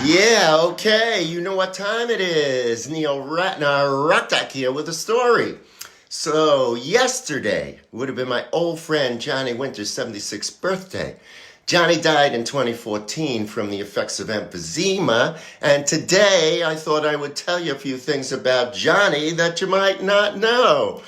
Yeah, okay, you know what time it is. Neil Ratner Rock Doc here with a story. So, yesterday would have been my old friend Johnny Winter's 76th birthday. Johnny died in 2014 from the effects of emphysema, and today I thought I would tell you a few things about Johnny that you might not know.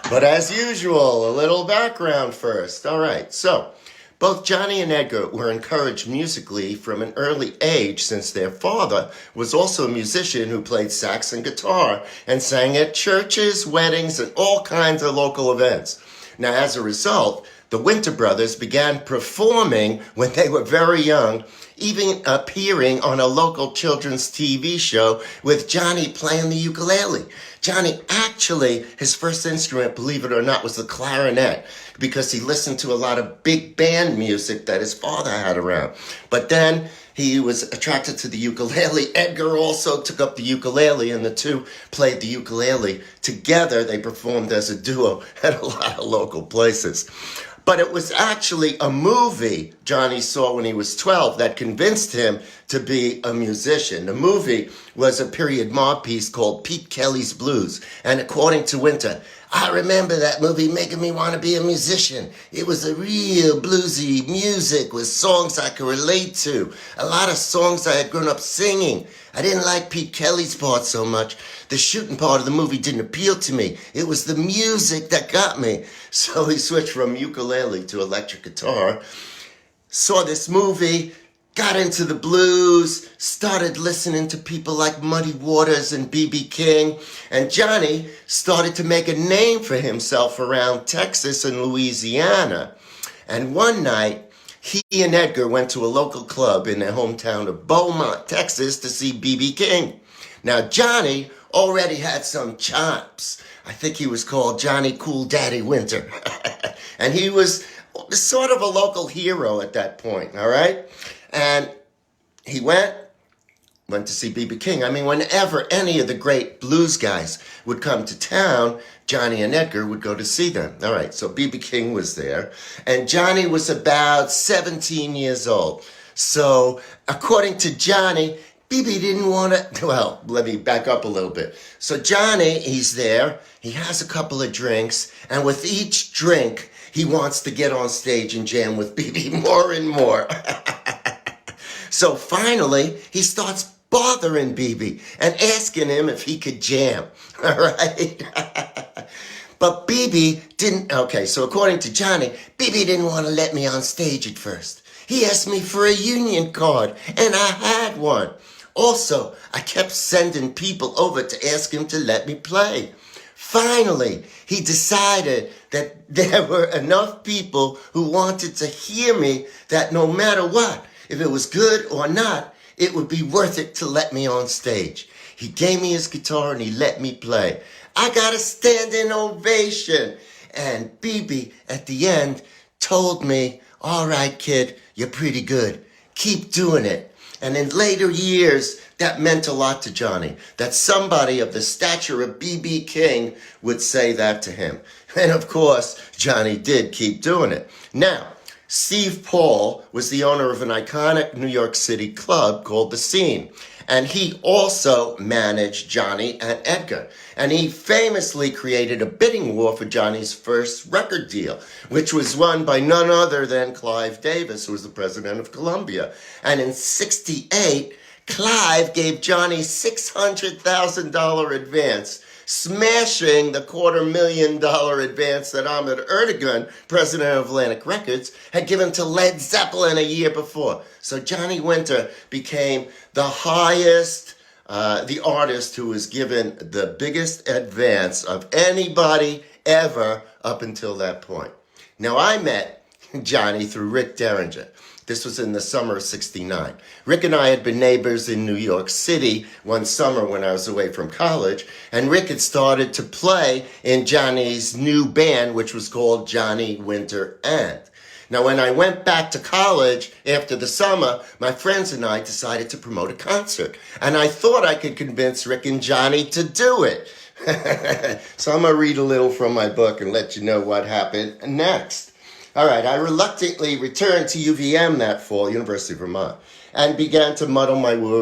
But as usual, a little background first. All right, so both Johnny and Edgar were encouraged musically from an early age since their father was also a musician who played sax and guitar and sang at churches, weddings, and all kinds of local events. Now, as a result, the Winter brothers began performing when they were very young, even appearing on a local children's TV show with Johnny playing the ukulele. Johnny actually, his first instrument, believe it or not, was the clarinet because he listened to a lot of big band music that his father had around. But then he was attracted to the ukulele. Edgar also took up the ukulele, and the two played the ukulele together. They performed as a duo at a lot of local places. But it was actually a movie Johnny saw when he was 12 that convinced him to be a musician. The movie was a period mob piece called Pete Kelly's Blues. And according to Winter, I remember that movie making me want to be a musician. It was a real bluesy music with songs I could relate to. A lot of songs I had grown up singing. I didn't like Pete Kelly's part so much. The shooting part of the movie didn't appeal to me. It was the music that got me. So he switched from ukulele to electric guitar, saw this movie, got into the blues, started listening to people like Muddy Waters and B.B. King, and Johnny started to make a name for himself around Texas and Louisiana. And one night, he and Edgar went to a local club in their hometown of Beaumont, Texas, to see B.B. King. Now, Johnny already had some chops. I think he was called Johnny Cool Daddy Winter. And he was sort of a local hero at that point, all right? And he went to see B.B. King. I mean, whenever any of the great blues guys would come to town, Johnny and Edgar would go to see them. All right, so B.B. King was there, and Johnny was about 17 years old. So according to Johnny, B.B. didn't want to, well, let me back up a little bit. So Johnny, he's there, he has a couple of drinks, and with each drink, he wants to get on stage and jam with B.B. more and more. So finally, he starts bothering B.B. and asking him if he could jam, all right? But B.B. didn't, okay, so according to Johnny, B.B. didn't want to let me on stage at first. He asked me for a union card, and I had one. Also, I kept sending people over to ask him to let me play. Finally, he decided that there were enough people who wanted to hear me that no matter what, if it was good or not, it would be worth it to let me on stage. He gave me his guitar and he let me play. I got a standing ovation. And B.B. at the end told me, all right, kid, you're pretty good. Keep doing it. And in later years, that meant a lot to Johnny, that somebody of the stature of B.B. King would say that to him. And of course, Johnny did keep doing it. Now, Steve Paul was the owner of an iconic New York City club called The Scene. And he also managed Johnny and Edgar. And he famously created a bidding war for Johnny's first record deal, which was won by none other than Clive Davis, who was the president of Columbia. And in '68, Clive gave Johnny $600,000 advance, smashing the $250,000 advance that Ahmet Ertegun, president of Atlantic Records, had given to Led Zeppelin a year before. So Johnny Winter became the highest, the artist who was given the biggest advance of anybody ever up until that point. Now, I met Johnny through Rick Derringer. This was in the summer of '69. Rick and I had been neighbors in New York City one summer when I was away from college, and Rick had started to play in Johnny's new band, which was called Johnny Winter And. Now, when I went back to college after the summer, my friends and I decided to promote a concert, and I thought I could convince Rick and Johnny to do it. So I'm going to read a little from my book and let you know what happened next. All right, I reluctantly returned to UVM that fall, University of Vermont, and began to muddle my way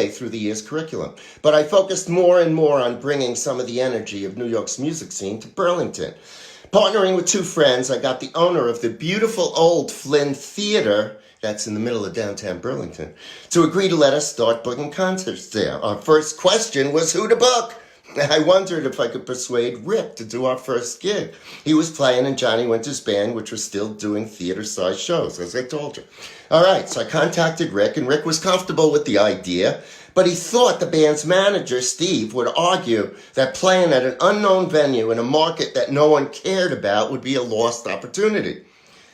through the year's curriculum. But I focused more and more on bringing some of the energy of New York's music scene to Burlington. Partnering with two friends, I got the owner of the beautiful old Flynn Theater, that's in the middle of downtown Burlington, to agree to let us start booking concerts there. Our first question was who to book. I wondered if I could persuade Rick to do our first gig. He was playing in Johnny Winter's band, which was still doing theater-sized shows, as I told you. All right, so I contacted Rick, and Rick was comfortable with the idea, but he thought the band's manager, Steve, would argue that playing at an unknown venue in a market that no one cared about would be a lost opportunity.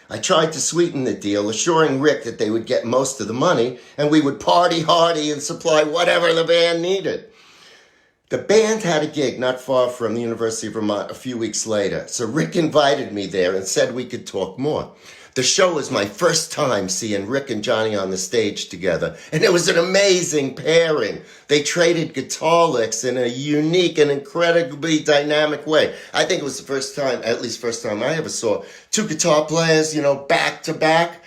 I tried to sweeten the deal, assuring Rick that they would get most of the money, and we would party hardy and supply whatever the band needed. The band had a gig not far from the University of Vermont a few weeks later, so Rick invited me there and said we could talk more. The show was my first time seeing Rick and Johnny on the stage together, and it was an amazing pairing. They traded guitar licks in a unique and incredibly dynamic way. I think it was the first time I ever saw two guitar players, back to back.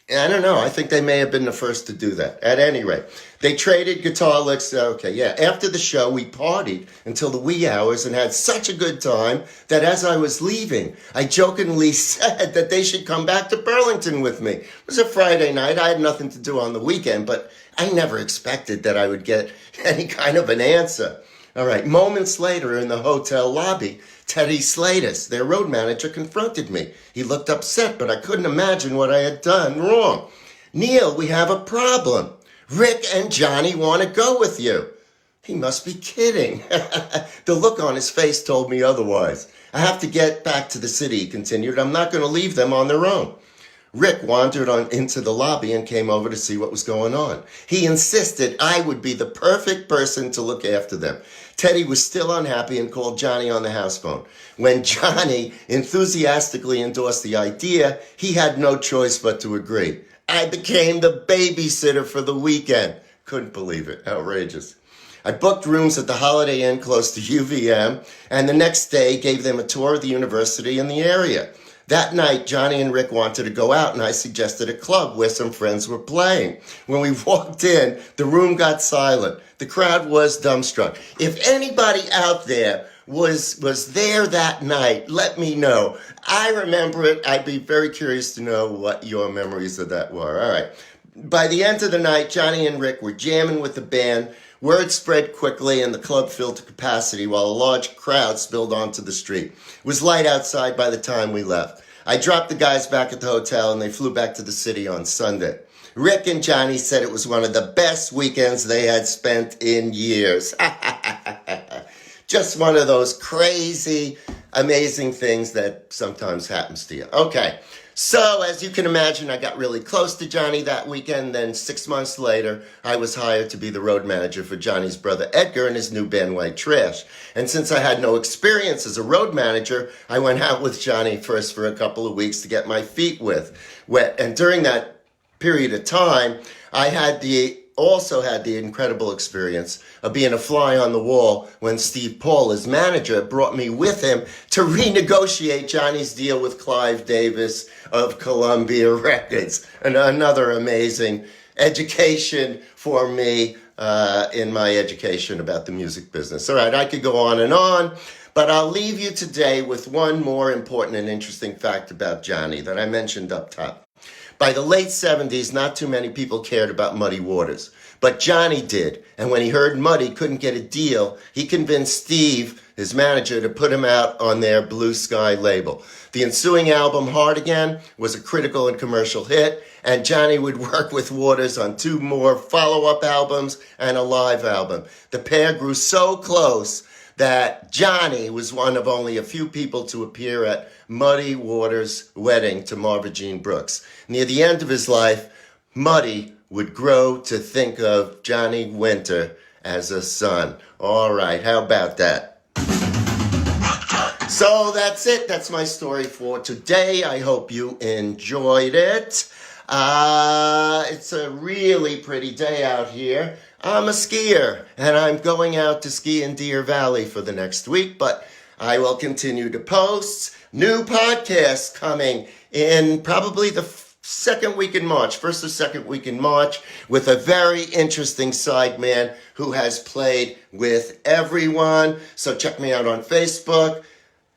I don't know. I think they may have been the first to do that. At any rate, they traded guitar licks. After the show, we partied until the wee hours and had such a good time that as I was leaving, I jokingly said that they should come back to Burlington with me. It was a Friday night. I had nothing to do on the weekend, but I never expected that I would get any kind of an answer. All right, moments later in the hotel lobby, Teddy Slatus, their road manager, confronted me. He looked upset, but I couldn't imagine what I had done wrong. Neil, we have a problem. Rick and Johnny want to go with you. He must be kidding. The look on his face told me otherwise. I have to get back to the city, he continued. I'm not going to leave them on their own. Rick wandered on into the lobby and came over to see what was going on. He insisted I would be the perfect person to look after them. Teddy was still unhappy and called Johnny on the house phone. When Johnny enthusiastically endorsed the idea, he had no choice but to agree. I became the babysitter for the weekend. Couldn't believe it. Outrageous. I booked rooms at the Holiday Inn close to UVM, and the next day gave them a tour of the university in the area. That night, Johnny and Rick wanted to go out, and I suggested a club where some friends were playing. When we walked in, the room got silent. The crowd was dumbstruck. If anybody out there was there that night, let me know. I remember it. I'd be very curious to know what your memories of that were. All right. By the end of the night, Johnny and Rick were jamming with the band. Word spread quickly and the club filled to capacity while a large crowd spilled onto the street. It was light outside by the time we left. I dropped the guys back at the hotel and they flew back to the city on Sunday. Rick and Johnny said it was one of the best weekends they had spent in years. Just one of those crazy, amazing things that sometimes happens to you. Okay. So, as you can imagine, I got really close to Johnny that weekend. Then 6 months later, I was hired to be the road manager for Johnny's brother Edgar and his new band White Trash. And since I had no experience as a road manager, I went out with Johnny first for a couple of weeks to get my feet wet. And during that period of time, I also had the incredible experience of being a fly on the wall when Steve Paul, his manager, brought me with him to renegotiate Johnny's deal with Clive Davis of Columbia Records. And another amazing education for me in my education about the music business. All right, I could go on, but I'll leave you today with one more important and interesting fact about Johnny that I mentioned up top. By the late 70s, not too many people cared about Muddy Waters, but Johnny did. And when he heard Muddy couldn't get a deal, he convinced Steve, his manager, to put him out on their Blue Sky label. The ensuing album, Hard Again, was a critical and commercial hit, and Johnny would work with Waters on 2 more follow-up albums and a live album. The pair grew so close that Johnny was one of only a few people to appear at Muddy Waters' wedding to Marva Jean Brooks. Near the end of his life, Muddy would grow to think of Johnny Winter as a son. All right, how about that? So that's it. That's my story for today. I hope you enjoyed it. It's a really pretty day out here. I'm a skier, and I'm going out to ski in Deer Valley for the next week, but I will continue to post new podcasts coming in probably the second week in March, first or second week in March, with a very interesting sideman who has played with everyone. So check me out on Facebook,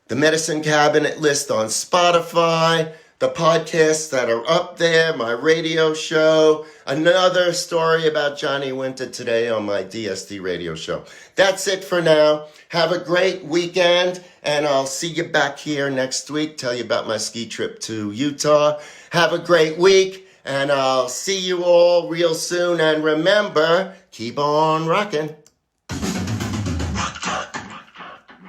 the Medicine Cabinet list on Spotify, the podcasts that are up there, my radio show, another story about Johnny Winter today on my DSD radio show. That's it for now. Have a great weekend, and I'll see you back here next week, tell you about my ski trip to Utah. Have a great week, and I'll see you all real soon, and remember, keep on rocking.